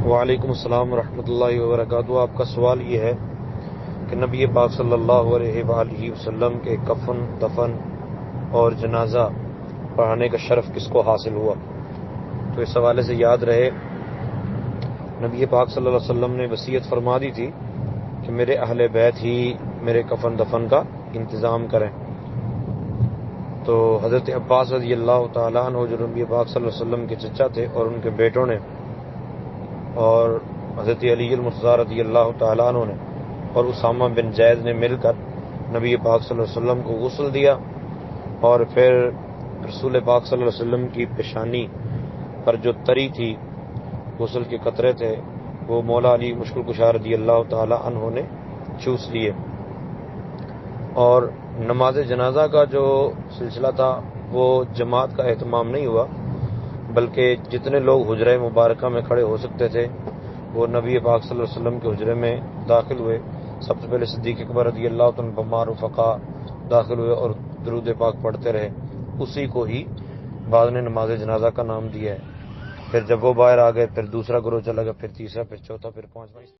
وعلیکم السلام ورحمۃ اللہ وبرکاتہ۔ آپ کا سوال یہ ہے کہ نبی پاک صلی اللہ علیہ وآلہ وسلم کے کفن، دفن اور جنازہ پڑھانے کا شرف کس کو حاصل ہوا؟ تو اس حوالے سے یاد رہے نبی پاک صلی اللہ علیہ وسلم نے وصیت فرما دی تھی کہ میرے اہل بیت ہی میرے کفن دفن کا انتظام کریں۔ تو حضرت عباس رضی اللہ تعالیٰ عنہ جو نبی پاک صلی اللہ علیہ وسلم کے چچا تھے اور ان کے بیٹوں نے اور حضرت علی المرتضیٰ رضی اللہ تعالیٰ عنہ نے اور اسامہ بن زید نے مل کر نبی پاک صلی اللہ علیہ وسلم کو غسل دیا، اور پھر رسول پاک صلی اللہ علیہ وسلم کی پیشانی پر جو تری تھی، غسل کے قطرے تھے، وہ مولا علی مشکل کشا رضی اللہ تعالیٰ عنہ نے چوس لیے۔ اور نماز جنازہ کا جو سلسلہ تھا وہ جماعت کا اہتمام نہیں ہوا، بلکہ جتنے لوگ حجرہ مبارکہ میں کھڑے ہو سکتے تھے وہ نبی پاک صلی اللہ علیہ وسلم کے حجرے میں داخل ہوئے۔ سب سے پہلے صدیق اکبر رضی اللہ عنہ بمار رفقا داخل ہوئے اور درود پاک پڑھتے رہے، اسی کو ہی بعد نے نماز جنازہ کا نام دیا ہے۔ پھر جب وہ باہر آ گئے پھر دوسرا گروہ چلا گیا، پھر تیسرا، پھر چوتھا، پھر پانچواں۔